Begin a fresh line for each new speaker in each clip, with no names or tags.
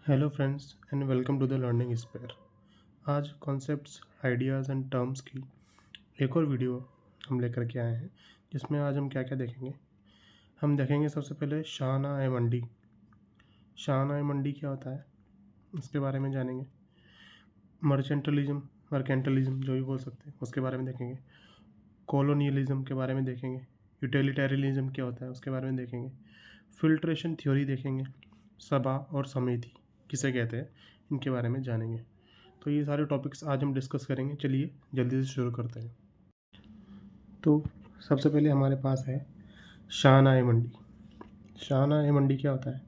Hello friends and welcome to the learning spare. आज concepts ideas and terms की एक और वीडियो हम लेकर के आए हैं, जिसमें आज हम क्या क्या देखेंगे। हम देखेंगे सबसे पहले शाहनाह ए मंडी। शाहनाह ए मंडी क्या होता है, उसके बारे में जानेंगे। मर्केंटलिज्म जो भी बोल सकते हैं, उसके बारे में देखेंगे। कॉलोनियलिज्म के बारे में देखेंगे। यूटिलिटेरियनिज्म क्या होता है, उसके बारे में देखेंगे। फिल्ट्रेशन थ्योरी देखेंगे। सभा और समिति किसे कहते हैं, इनके बारे में जानेंगे। तो ये सारे टॉपिक्स आज हम डिस्कस करेंगे। चलिए जल्दी से शुरू करते हैं। तो सबसे पहले हमारे पास है शाहनाह मंडी। शाहनाह मंडी क्या होता है?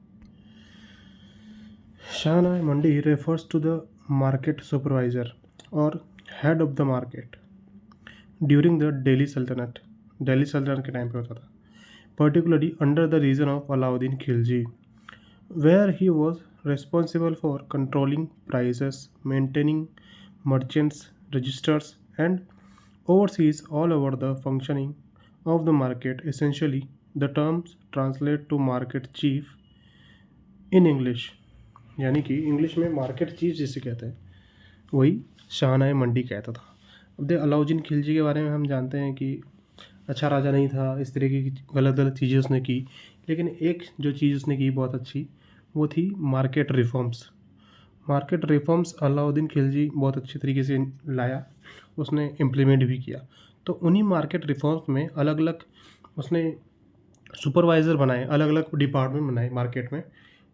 Shahna Mandi refers to the market supervisor और head of the market during the Delhi Sultanate. Delhi Sultanate के टाइम पे होता था, particularly under the region of Alauddin Khilji, where he was responsible for controlling prices, maintaining merchants' registers, and oversees all over the functioning of the market. Essentially, the terms translate to market chief in English, यानी कि English में market chief जिसे कहते हैं वही शाहनाह मंडी कहता था। अब दे अलाउद्दीन खिलजी के बारे में हम जानते हैं कि अच्छा राजा नहीं था, इस तरीके की गलत गलत चीज़ें उसने की, लेकिन एक जो चीज़ उसने की बहुत अच्छी, वो थी market reforms. Market reforms Alauddin Khilji बहुत अच्छे तरीके से लाया, उसने इम्प्लीमेंट भी किया। तो उन्हीं मार्केट रिफॉर्म्स में अलग अलग उसने सुपरवाइज़र बनाए, अलग अलग डिपार्टमेंट बनाए मार्केट में।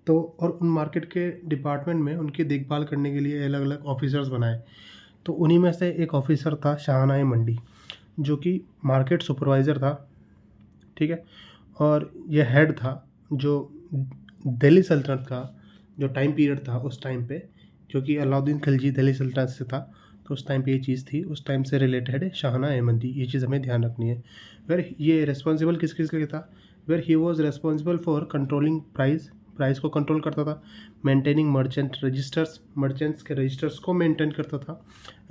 तो और उन मार्केट के डिपार्टमेंट में उनकी देखभाल करने के लिए अलग अलग ऑफिसर्स बनाए। तो उन्हीं में से एक ऑफिसर था शाहनाह मंडी, जो कि मार्केट सुपरवाइज़र था, ठीक है। और यह हेड था जो दिल्ली सल्तनत का जो टाइम पीरियड था उस टाइम पे, जो कि अलाउद्दीन खिलजी दिल्ली सल्तनत से था, तो उस टाइम पे ये चीज़ थी, उस टाइम से रिलेटेड है शाहनाह मंडी। ये चीज़ हमें ध्यान रखनी है। वेर ये रिस्पॉन्सिबल किस किस के लिए था? Where he was responsible for controlling price को कंट्रोल करता था, मेंटेनिंग मर्चेंट रजिस्टर्स, मर्चेंट्स के रजिस्टर्स को मेंटेन करता था,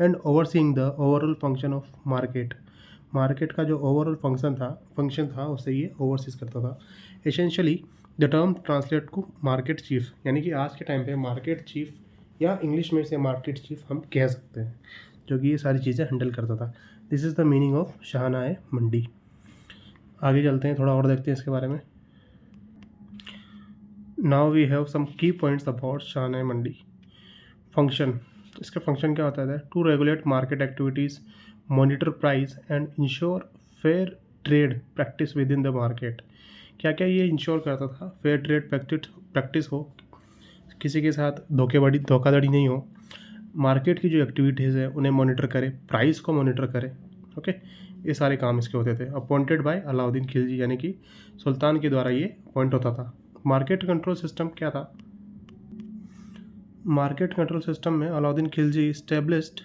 and overseeing the overall function of market का जो ओवरऑल फंक्शन था उसे ये ओवरसीज करता था। एसेंशियली द टर्म ट्रांसलेट को मार्केट चीफ, यानी कि आज के टाइम पे मार्केट चीफ या इंग्लिश में से मार्केट चीफ हम कह सकते हैं, जो कि ये सारी चीज़ें हैंडल करता था। This is the meaning of Shahna Mandi. आगे चलते हैं, थोड़ा और देखते हैं इसके बारे में। Now we have some key points about शाहनाह mandi. Function, इसका फंक्शन क्या होता है? To regulate market activities, monitor price and ensure fair trade practice within the market. क्या क्या ये इंश्योर करता था? फेयर ट्रेड प्रैक्टिस हो, किसी के साथ धोखाधड़ी नहीं हो, मार्केट की जो एक्टिविटीज़ है उन्हें मॉनिटर करे, प्राइस को मॉनिटर करे, ओके। ये सारे काम इसके होते थे। अपॉइंटेड बाय अलाउद्दीन खिलजी, यानी कि सुल्तान के द्वारा ये अपॉइंट होता था। मार्केट कंट्रोल सिस्टम क्या था? मार्केट कंट्रोल सिस्टम में Alauddin Khilji established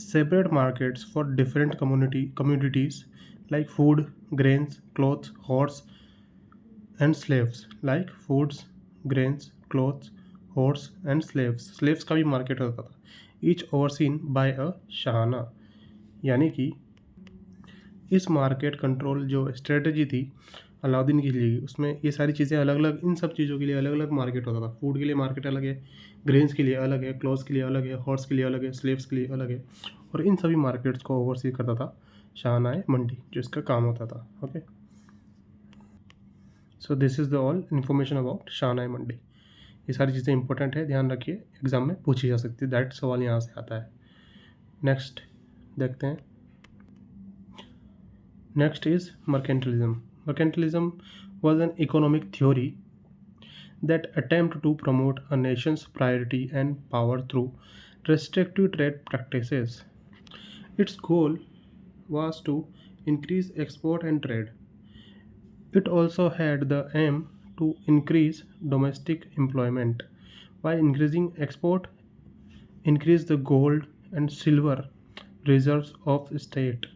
separate markets for different commodities like food, grains, clothes, horse and slaves, like foods, grains, clothes, horse and slaves का भी मार्केट होता था। each overseen by a शाहना, यानी कि इस मार्केट कंट्रोल जो स्ट्रेटजी थी अलाउद्दीन के लिए, उसमें ये सारी चीज़ें अलग अलग, इन सब चीज़ों के लिए अलग अलग मार्केट होता था। फूड के लिए मार्केट अलग है, ग्रेन्स के लिए अलग है, क्लॉथ्स के लिए अलग है, हॉर्स के लिए अलग है, स्लेव्स के लिए अलग है, और इन सभी मार्केट्स को ओवरसी करता था शाहनाह मंडी, जो इसका काम होता था, okay. So this is the all information about शाहनाह Mandi. ये सारी चीज़ें इंपॉर्टेंट है, ध्यान रखिए, एग्जाम में पूछी जा सकती है, दैट सवाल यहाँ से आता है। नेक्स्ट देखते हैं। Next is mercantilism. Mercantilism was an economic theory that attempted to promote a nation's priority and power through restrictive trade practices. Its goal was to increase export and trade. It also had the aim to increase domestic employment. By increasing export, increase the gold and silver reserves of state.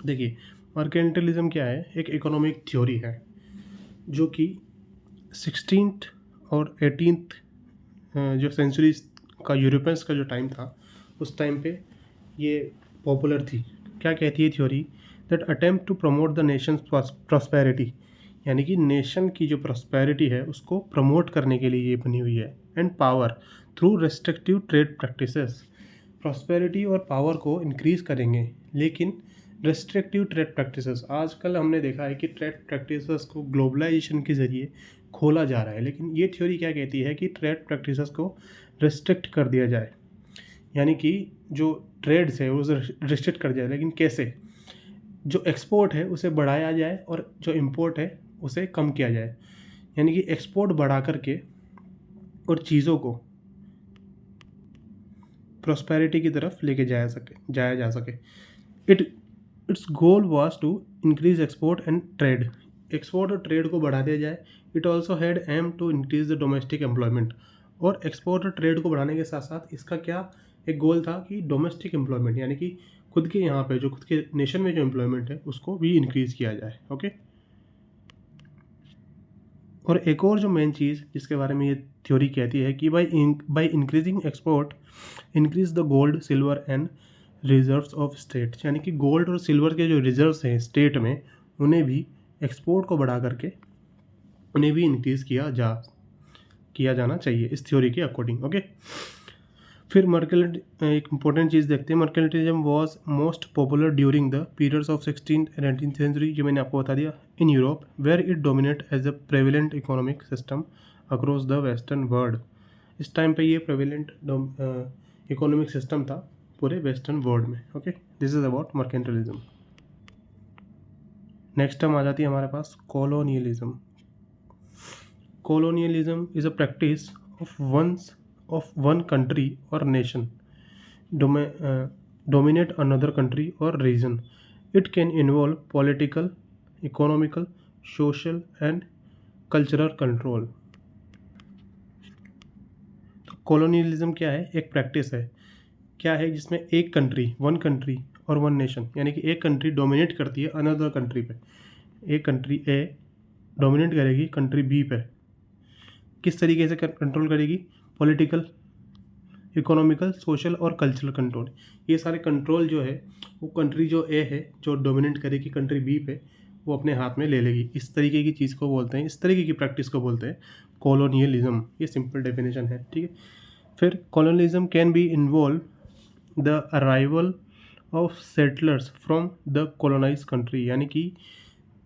देखिए, mercantilism क्या है? एक economic theory है जो कि 16th और 18th जो century का यूरोपियंस का जो टाइम था, उस टाइम पे ये पॉपुलर थी। क्या कहती है theory? That attempt to promote the nations prosperity, यानी कि नेशन की जो प्रॉस्पेरिटी है उसको प्रमोट करने के लिए ये बनी हुई है। And power through restrictive trade practices, prosperity और पावर को इंक्रीज़ करेंगे, लेकिन रेस्ट्रिक्टिव ट्रेड प्रैक्टिसेस, आजकल हमने देखा है कि ट्रेड प्रैक्टिसेस को ग्लोबलाइजेशन के ज़रिए खोला जा रहा है, लेकिन ये थ्योरी क्या कहती है कि ट्रेड प्रैक्टिसेस को रेस्ट्रिक्ट कर दिया जाए, यानी कि जो ट्रेड्स है वो रिस्ट्रिक्ट कर दिया जाए, लेकिन कैसे? जो एक्सपोर्ट है उसे बढ़ाया जाए और जो इंपोर्ट है उसे कम किया जाए, यानी कि एक्सपोर्ट बढ़ा करके और चीज़ों को प्रॉस्पेरिटी की तरफ लेके जाया जा सके। Its goal was to increase export and trade, export और ट्रेड को बढ़ा दिया जाए। It also had aim to increase the domestic employment, और एक्सपोर्ट और ट्रेड को बढ़ाने के साथ साथ इसका क्या एक गोल था कि डोमेस्टिक एम्प्लॉयमेंट, यानी कि खुद के यहाँ पे जो खुद के नेशन में जो एम्प्लॉयमेंट है उसको भी इंक्रीज़ किया जाए। ओके, और एक और जो मेन चीज़ जिसके बारे में ये थ्योरी कहती है कि by increasing export increase the gold silver and reserves of state, यानी कि गोल्ड और सिल्वर के जो रिजर्व्स हैं स्टेट में उन्हें भी एक्सपोर्ट को बढ़ा करके उन्हें भी इंक्रीज़ किया जाना चाहिए इस थ्योरी के अकॉर्डिंग। ओके, फिर एक इंपॉर्टेंट चीज़ देखते हैं, mercantilism was most popular during the periods of 16th and 18th century, जो मैंने आपको बता दिया, in Europe where it dominate as a prevalent economic system across the western world. इस टाइम पे ये प्रेविलेंट इकोनॉमिक सिस्टम था पूरे वेस्टर्न वर्ल्ड में। Okay, this is about mercantilism. Next term आ जाती है हमारे पास colonialism. Colonialism is a practice of one country or nation dominate another country or region. It can involve political, economical, social and cultural control. तो colonialism क्या है? एक practice है, क्या है, जिसमें एक कंट्री, वन कंट्री और वन नेशन, यानी कि एक कंट्री डोमिनेट करती है अनदर कंट्री पे। एक कंट्री ए डोमिनेट करेगी कंट्री बी पे, किस तरीके से कंट्रोल करेगी? पॉलिटिकल, इकोनॉमिकल, सोशल और कल्चरल कंट्रोल। ये सारे कंट्रोल जो है वो कंट्री जो ए है जो डोमिनेट करेगी कंट्री बी पे, वो अपने हाथ में ले लेगी। इस तरीके की चीज़ को बोलते हैं, इस तरीके की प्रैक्टिस को बोलते हैं कॉलोनियलिज्म। ये सिंपल डेफिनेशन है, ठीक है। फिर colonialism can be involve the arrival of settlers from the colonize country, यानी कि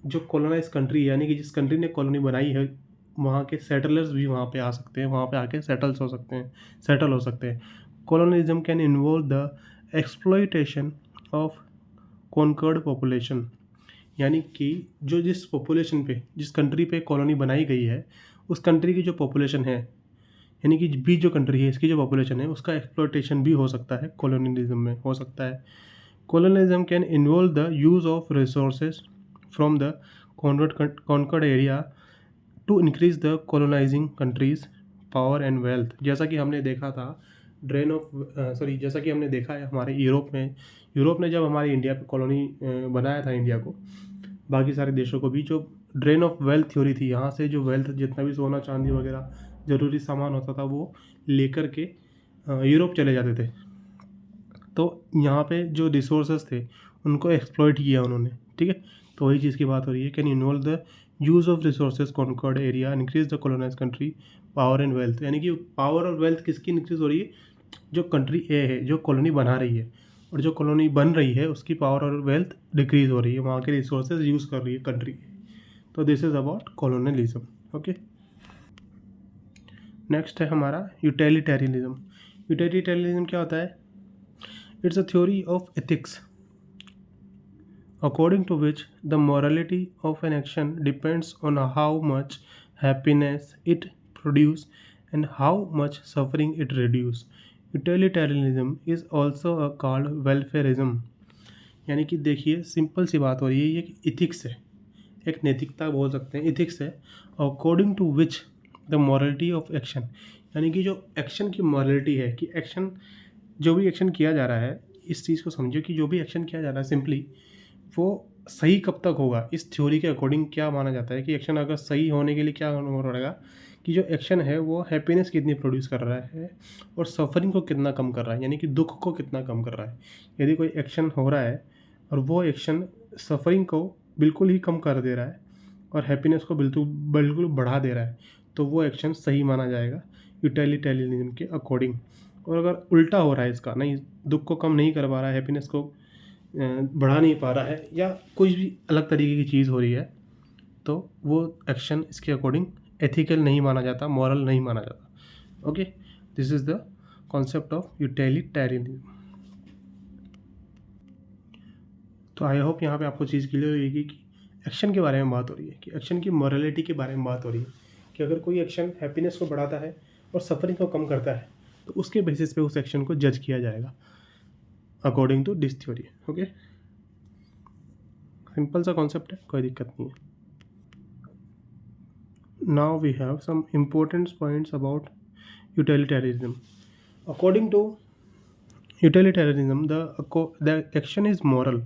जो कॉलोनाइज कंट्री यानी कि जिस कंट्री ने कॉलोनी बनाई है वहाँ के सेटलर्स भी वहाँ पे आ सकते हैं, वहाँ पे आके सेटल हो सकते हैं। Colonialism can involve the exploitation of conquered population, यानी कि जिस पॉपुलेशन पे, जिस कंट्री पे कॉलोनी बनाई गई है उस कंट्री की जो पॉपुलेशन है, यानी कि भी जो कंट्री है इसकी जो पॉपुलेशन है उसका एक्सप्लॉइटेशन भी हो सकता है, कॉलोनियलिज्म में हो सकता है। Colonialism can involve the use of resources from the conquered area to increase the colonizing countries power and wealth. जैसा कि हमने देखा था जैसा कि हमने देखा है हमारे यूरोप ने जब हमारे इंडिया पे कॉलोनी बनाया था, इंडिया को, बाकी सारे देशों को भी, जो ड्रेन ऑफ वेल्थ थ्योरी थी, यहाँ से जो वेल्थ, जितना भी सोना चांदी वगैरह ज़रूरी सामान होता था वो लेकर के यूरोप चले जाते थे। तो यहाँ पे जो रिसोर्सेज थे उनको एक्सप्लॉइट किया उन्होंने, ठीक है। तो वही चीज़ की बात हो रही है, can involve the use of resources conquered area increase the colonize country power and wealth, यानी कि पावर और वेल्थ किसकी इंक्रीज हो रही है? जो कंट्री ए है जो कॉलोनी बना रही है, और जो कॉलोनी बन रही है उसकी पावर और वेल्थ डिक्रीज हो रही है, वहाँ के रिसोर्सेज यूज़ कर रही है कंट्री। तो this is about colonialism. Okay, next है हमारा यूटिलिटेरियनिज्म। यूटिलिटेरियनिज्म क्या होता है? It's a theory of ethics according to which the morality of an action depends on how much happiness it produces and how much suffering it reduces. Utilitarianism is also called welfareism. यानी कि देखिए simple सी बात हो रही है, ये कि ethics है, एक नैतिकता बोल सकते हैं, इथिक्स है। According to which the morality of action, यानी कि जो एक्शन की मॉरलिटी है कि एक्शन, जो भी एक्शन किया जा रहा है, इस चीज़ को समझिए कि जो भी एक्शन किया जा रहा है सिंपली वो सही कब तक होगा। इस थ्योरी के अकॉर्डिंग क्या माना जाता है कि एक्शन अगर सही होने के लिए क्या होना पड़ेगा कि जो एक्शन है वो हैप्पीनेस कितनी प्रोड्यूस कर रहा है और सफरिंग को कितना कम कर रहा है, यानी कि दुख को कितना कम कर रहा है। यदि कोई एक्शन हो रहा है और वो एक्शन सफरिंग को बिल्कुल ही कम कर दे रहा है और हैप्पीनेस को बिल्कुल बिल्कुल बढ़ा दे रहा है, तो वो एक्शन सही माना जाएगा यूटिलिटेरियनिज्म के अकॉर्डिंग। और अगर उल्टा हो रहा है इसका, नहीं दुख को कम नहीं कर पा रहा है, हैप्पीनेस को बढ़ा नहीं पा रहा है, या कोई भी अलग तरीके की चीज़ हो रही है, तो वो एक्शन इसके अकॉर्डिंग एथिकल नहीं माना जाता, मॉरल नहीं माना जाता। Okay, this is the concept of utilitarianism. तो आई होप यहाँ पे आपको चीज़ क्लियर होगी कि एक्शन के बारे में बात हो रही है, कि एक्शन की मॉरलिटी के बारे में बात हो रही है, कि अगर कोई एक्शन हैप्पीनेस को बढ़ाता है और सफरिंग को कम करता है, तो उसके बेसिस पे उस एक्शन को जज किया जाएगा according to this theory. Okay, simple सा कॉन्सेप्ट है, कोई दिक्कत नहीं है। Now we have some important points about utilitarianism. According to utilitarianism, the action is moral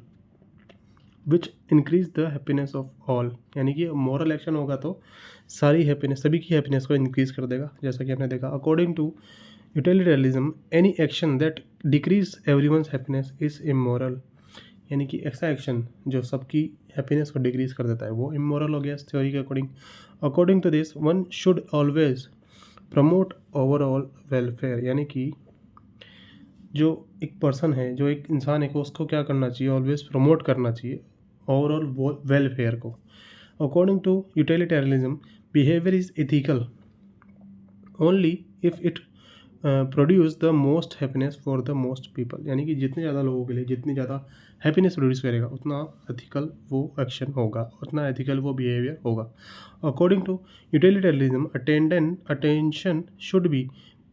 which increase the happiness of all, यानी कि मॉरल एक्शन होगा तो सारी हैप्पीनेस, सभी की हैप्पीनेस को इंक्रीज कर देगा। जैसा कि आपने देखा, according to utilitarianism any action that decrease everyone's happiness is immoral, यानी कि ऐसा एक्शन जो सबकी हैप्पीनेस को डिक्रीज कर देता है वो इमोरल हो गया इस थ्योरी के according. According to this one should always promote overall welfare, यानी कि जो एक पर्सन है, जो एक इंसान है, को उसको क्या करना चाहिए, ऑलवेज प्रमोट करना चाहिए ओवरऑल वेलफेयर को। According to utilitarianism behaviour is ethical only if it produce the most happiness for the most people, यानी कि जितने ज़्यादा लोगों के लिए जितनी ज़्यादा हैप्पीनेस प्रोड्यूस करेगा उतना एथिकल वो एक्शन होगा, उतना एथिकल वो बिहेवियर होगा। According to utilitarianism attention should be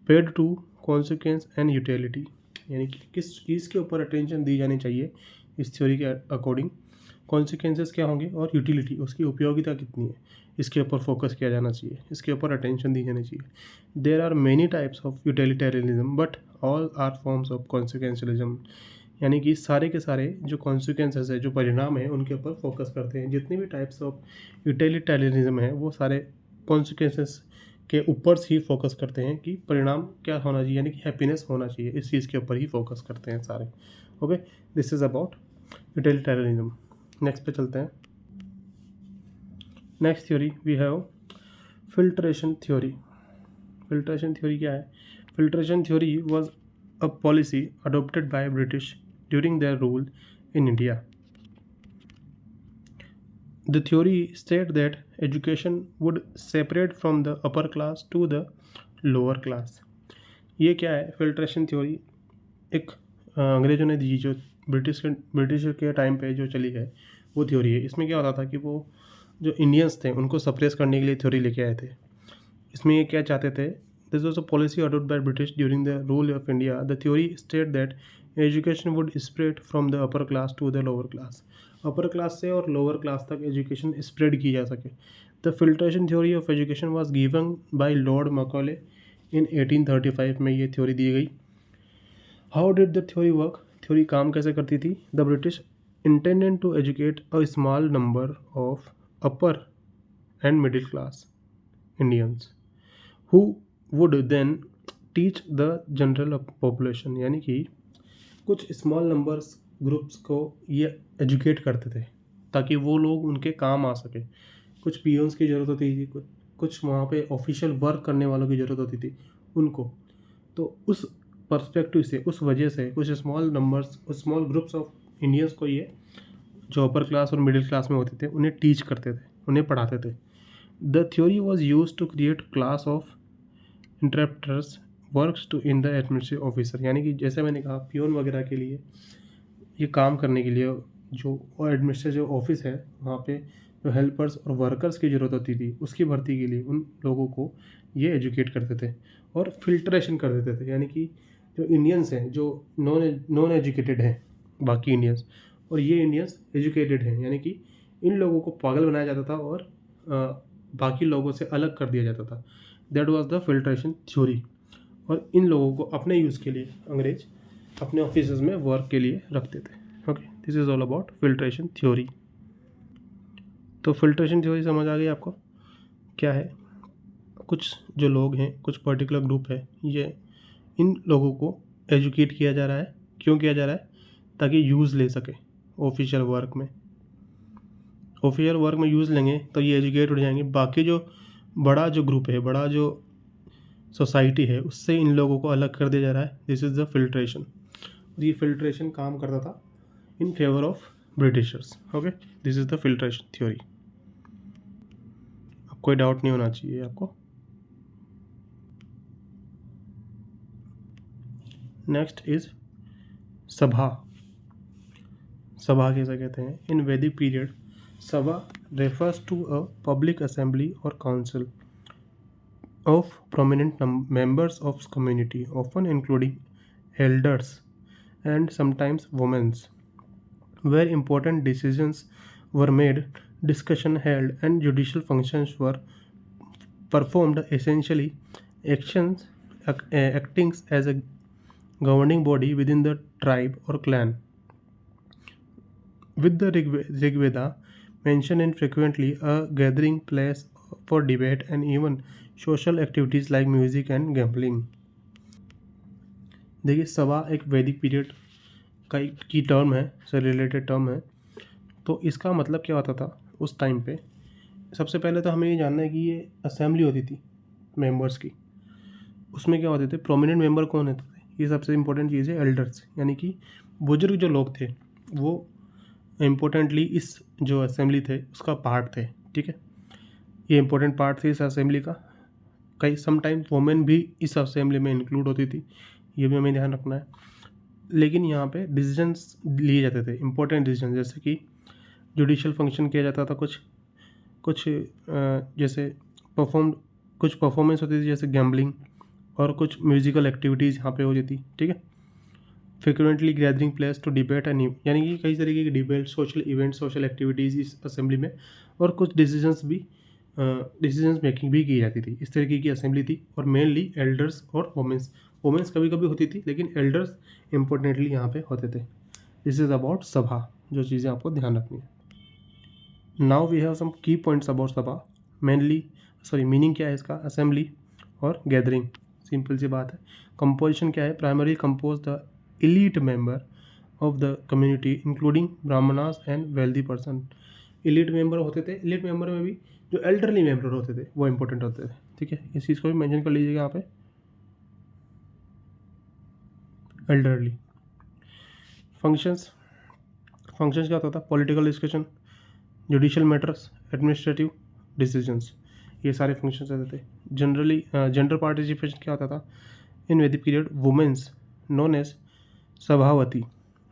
paid to consequence and utility, यानी कि किस चीज़ के ऊपर अटेंशन दी जानी चाहिए इस थ्योरी के अकॉर्डिंग, कॉन्सिक्वेंसेस क्या होंगे और यूटिलिटी, उसकी उपयोगिता कितनी है, इसके ऊपर फोकस किया जाना चाहिए, इसके ऊपर अटेंशन दी जानी चाहिए। There are many types of utilitarianism but all are forms of consequentialism, यानी कि सारे के सारे जो कॉन्सिक्वेंसेस है, जो परिणाम है, उनके ऊपर फोकस करते हैं। जितनी भी टाइप्स ऑफ यूटिलिटेरियनिज्म है वो सारे कॉन्सिक्वेंसेस के ऊपर से ही फोकस करते हैं कि परिणाम क्या होना चाहिए, यानी कि हैप्पीनेस होना चाहिए, इस चीज़ के ऊपर ही फोकस करते हैं सारे। Okay, this is about utilitarianism. Next पे चलते हैं। Next theory we have filtration theory. Filtration theory क्या है? Filtration theory was a policy adopted by British during their rule in India. The theory stated that education would separate from the upper class to the lower class। ये क्या है filtration theory? एक अंग्रेज़ों ने दी, जो British के time पे जो चली है वो थ्योरी है। इसमें क्या होता था कि वो जो इंडियंस थे उनको सप्रेस करने के लिए थ्योरी लेके आए थे। इसमें ये क्या चाहते थे? This was a policy adopted by British during the rule of India. The theory state that education would spread from the upper class to the lower class, upper class से और लोअर क्लास तक education spread की जा सके। The filtration theory of education was given by Lord Macaulay in 1835 में ये theory दी गई। How did the theory work? Theory काम कैसे करती थी? The British intended to educate a small number of upper and middle class Indians who would then teach the general population, यानी कि कुछ स्मॉल नंबर्स ग्रुप्स को ये एजुकेट करते थे ताकि वो लोग उनके काम आ सके। कुछ पियोन्स की ज़रूरत होती थी, कुछ वहाँ पे ऑफिशियल वर्क करने वालों की ज़रूरत होती थी उनको। तो उस पर्सपेक्टिव से, उस वजह से कुछ small numbers, small groups of Indians को ये जो अपर क्लास और मिडिल क्लास में होते थे उन्हें टीच करते थे, उन्हें पढ़ाते थे। The theory was use to create class of interpreters works to in the administrative officer, यानी कि जैसे मैंने कहा पियोन वगैरह के लिए, ये काम करने के लिए जो एडमिनिस्ट्रेटिव ऑफिस है वहाँ पे जो हेल्पर्स और वर्कर्स की ज़रूरत होती थी उसकी भर्ती के लिए उन लोगों को ये एजुकेट करते थे और फिल्ट्रेशन कर देते थे। यानी कि जो इंडियंस हैं, जो नॉन एजुकेटेड हैं बाकी इंडियंस, और ये इंडियंस एजुकेटेड हैं, यानी कि इन लोगों को पागल बनाया जाता था और बाकी लोगों से अलग कर दिया जाता था। That was the filtration theory. और इन लोगों को अपने यूज़ के लिए अंग्रेज अपने ऑफिसेज में वर्क के लिए रखते थे। Okay, this is all about filtration theory. तो फिल्ट्रेशन थ्योरी समझ आ गई आपको क्या है? कुछ जो लोग हैं, कुछ पर्टिकुलर ग्रुप है, ये इन लोगों को एजुकेट किया जा रहा है। क्यों किया जा रहा है? ताकि यूज़ ले सके ऑफिशियल वर्क में। ऑफिशियल वर्क में यूज़ लेंगे तो ये एजुकेट हो जाएंगे, बाकी जो बड़ा जो ग्रुप है, बड़ा जो सोसाइटी है, उससे इन लोगों को अलग कर दिया जा रहा है। This is the filtration. और ये फिल्ट्रेशन काम करता था in favour of Britishers. Okay, this is the filtration theory. अब कोई डाउट नहीं होना चाहिए आपको। नेक्स्ट इज सभा। सभा कैसे कहते हैं? इन वैदिक पीरियड सभा refers to a public assembly or council of prominent members of community, often including elders and sometimes women, where important decisions were made, discussion held, and judicial functions were performed. Essentially, actions acting as a governing body within the tribe or clan. With the Rigveda mentioned infrequently, a gathering place for debate and even social activities like music and gambling. देखिए, सभा एक वैदिक period की term है, से related term है। तो इसका मतलब क्या होता था उस टाइम पे? सबसे पहले तो हमें ये जानना है कि ये असेंबली होती थी मेंबर्स की, उसमें क्या होते थे, प्रोमिनेंट मेंबर कौन होते थे? ये सबसे इंपॉर्टेंट चीज़ है, एल्डर्स, यानी कि बुजुर्ग जो लोग थे वो इम्पोर्टेंटली इस जो असेंबली थे उसका पार्ट थे। ठीक है, ये इम्पोर्टेंट पार्ट थे इस असेंबली का। कई समटाइम वोमेन भी इस असेंबली में इंक्लूड होती थी, ये भी हमें ध्यान रखना है। लेकिन यहाँ पे डिसीजंस लिए जाते थे, इंपॉर्टेंट डिसीजन, जैसे कि जुडिशियल फंक्शन किया जाता था, कुछ जैसे कुछ परफॉर्मेंस होती थी, जैसे गैम्बलिंग, और कुछ म्यूजिकल एक्टिविटीज़ यहाँ पे हो जाती। ठीक है, frequently gathering place to debate and, यानी कि कई तरीके की debate, social event, social activities इस असेंबली में, और कुछ डिसीजंस मेकिंग भी की जाती थी। इस तरीके की असेंबली थी, और मेनली एल्डर्स और वोमेंस कभी कभी होती थी, लेकिन एल्डर्स इम्पोर्टेंटली यहाँ पे होते थे। दिस इज़ अबाउट सभा, जो चीज़ें आपको ध्यान रखनी है। Now we have some key points about सभा। मीनिंग क्या है इसका? असेंबली और गैदरिंग, सिंपल सी बात है। कंपोजिशन क्या है? Primary compose the elite member of the community including brahmanas and wealthy person। elite member होते थे, elite member में भी जो elderly member होते थे वो important होते थे। ठीक है, इस चीज़ को भी मेंशन कर लीजिएगा यहाँ पे, elderly। फंक्शंस क्या होता था? Political discussion, judicial matters, administrative decisions, ये सारे फंक्शंस रहते थे। जनरली जेंडर पार्टिसिपेशन क्या होता था? In Vedic period womens known as Sabhavati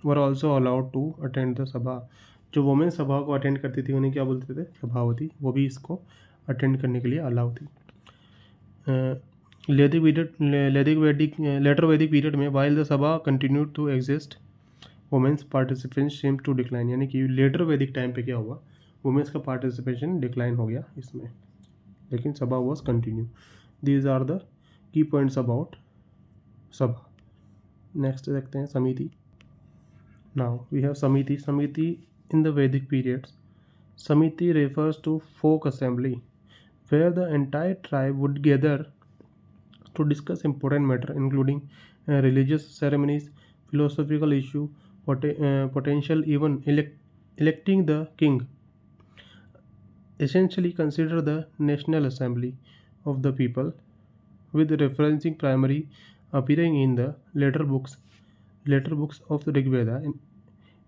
were also allowed to attend the sabha. जो वुमेन सभा को अटेंड करती थी उन्हें क्या बोलते थे? सभावती। वो भी इसको अटेंड करने के लिए अलाउ थी। लेटर वैदिक पीरियड में while the sabha continued to exist women's participation same to decline, यानी कि लेटर वैदिक टाइम पे क्या हुआ? वुमेन्स का पार्टिसिपेशन डिक्लाइन हो गया इसमें, लेकिन sabha was continue. These are the key points about sabha. Next देखते हैं samiti. Now we have samiti. Samiti in the Vedic periods, samiti refers to folk assembly where the entire tribe would gather to discuss important matter including religious ceremonies, philosophical issue, potential even electing the king. Essentially consider the national assembly of the people, with referencing primary appearing in the later books of the Rig Veda,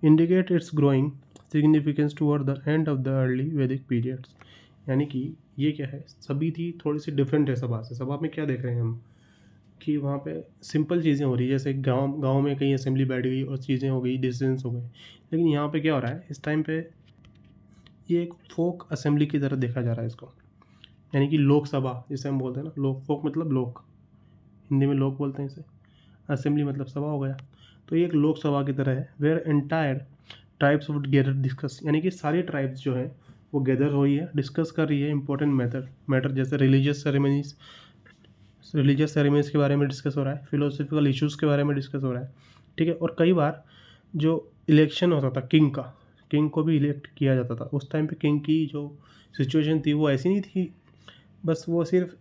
indicate its growing significance toward the end of the early Vedic periods। यानी कि ये क्या है? सभी थी थोड़ी सी different है सभा से। सभा में क्या देख रहे हैं हम कि वहाँ पे सिंपल चीज़ें हो रही है, जैसे गांव में कहीं असेंबली बैठ गई और चीज़ें हो गई, डिसीजंस हो गए। लेकिन यहाँ पे क्या हो रहा है इस टाइम पे? ये एक फोक असेंबली की तरह देखा जा रहा है इसको, यानी कि लोकसभा जिसे हम बोलते हैं ना, लोक, फोक मतलब लोक, हिंदी में लोक बोलते हैं इसे, असेंबली मतलब सभा हो गया। तो ये एक लोकसभा की तरह है, where entire tribes would gather discuss, यानी कि सारी ट्राइब्स जो है वो गैदर हो रही है, डिस्कस कर रही है इंपॉर्टेंट मैटर, जैसे रिलीजियस सेरेमनीज के बारे में डिस्कस हो रहा है, फिलोसफिकल इश्यूज़ के बारे में डिस्कस हो रहा है। ठीक है, और कई बार जो इलेक्शन होता था किंग को भी इलेक्ट किया जाता था। उस टाइम पे किंग की जो सिचुएशन थी वो ऐसी नहीं थी बस वो सिर्फ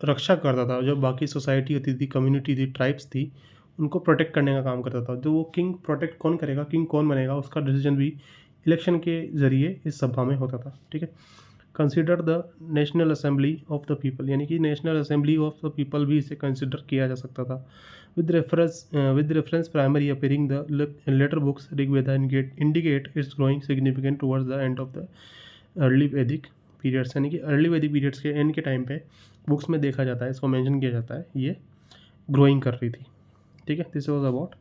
रक्षा करता था, जो बाकी सोसाइटी होती थी, कम्युनिटी थी, ट्राइब्स थी, उनको प्रोटेक्ट करने का काम करता था। तो वो किंग प्रोटेक्ट कौन करेगा, किंग कौन बनेगा, उसका डिसीजन भी इलेक्शन के ज़रिए इस सभा में होता था। ठीक है। Consider the national assembly of the people, यानी कि national assembly of the people भी इसे कंसिडर किया जा सकता था। With reference primary appearing the later books Rigveda indicate its growing significant towards the end of the early Vedic periods, यानी कि अर्ली वैदिक पीरियड्स के एंड के टाइम पे बुक्स में देखा जाता है, इसको मेंशन किया जाता है, ये ग्रोइंग कर रही थी। ठीक है। दिस वाज अबाउट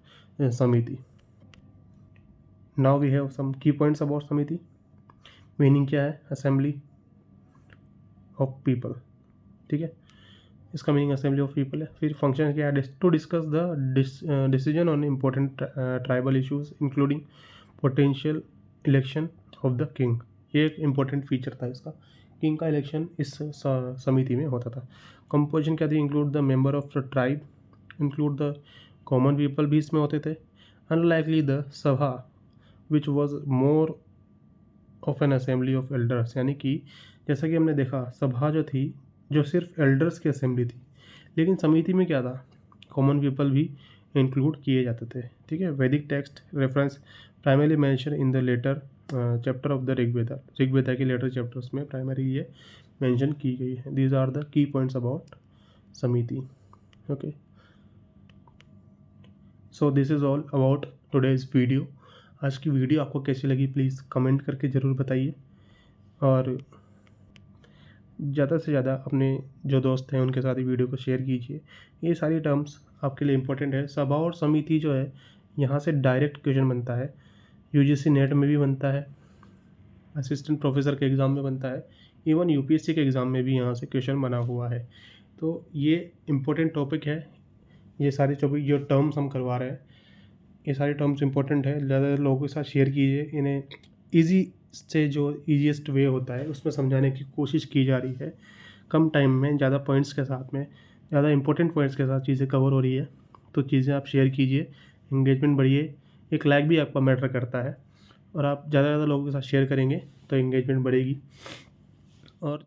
समिति। Now we have some key points about समिति। मीनिंग क्या है? Assembly of people. ठीक है, इसका मीनिंग असेंबली ऑफ पीपल है। फिर फंक्शन क्या है? To discuss the decision on important tribal issues including potential election of the king. ये एक इम्पोर्टेंट फीचर था इसका, किंग का इलेक्शन इस समिति में होता था। कंपोजिशन क्या थी? Include the member of the tribe, include the common people भी इसमें होते थे। अनलाइकली द सभा which was more of N assembly of elders, यानी कि जैसा कि हमने देखा सभा जो थी जो सिर्फ एल्डर्स की असेंबली थी, लेकिन समिति में क्या था? कॉमन पीपल भी इंक्लूड किए जाते थे। ठीक है। Vedic text reference primary mention in the later chapter of the Rigveda के लेटर चैप्टर्स में प्राइमरी ये मेंशन की गई है। These are the key points about samiti. Okay, so this is all about today's video. आज की वीडियो आपको कैसी लगी प्लीज़ कमेंट करके ज़रूर बताइए, और ज़्यादा से ज़्यादा अपने जो दोस्त हैं उनके साथ ही वीडियो को शेयर कीजिए। ये सारी टर्म्स आपके लिए इम्पोर्टेंट है। सभा और समिति जो है, यहाँ से डायरेक्ट क्वेश्चन बनता है, यूजीसी नेट में भी बनता है, असिस्टेंट प्रोफेसर के एग्ज़ाम में बनता है, इवन यूपीएससी के एग्ज़ाम में भी यहाँ से क्वेश्चन बना हुआ है। तो ये इम्पोर्टेंट टॉपिक है। ये सारे टॉपिक जो टर्म्स हम करवा रहे हैं, ये सारे टर्म्स इंपॉर्टेंट है। ज़्यादा लोगों के साथ शेयर कीजिए, इन्हें ईजी से जो ईजीएस्ट वे होता है उसमें समझाने की कोशिश की जा रही है। कम टाइम में ज़्यादा पॉइंट्स के साथ में, ज़्यादा इंपॉर्टेंट पॉइंट्स के साथ चीज़ें कवर हो रही है, तो चीज़ें आप शेयर कीजिए, इंगेजमेंट बढ़िए। एक लाइक भी आपका मैटर करता है, और आप ज़्यादा से ज़्यादा लोगों के साथ शेयर करेंगे तो इंगेजमेंट बढ़ेगी। और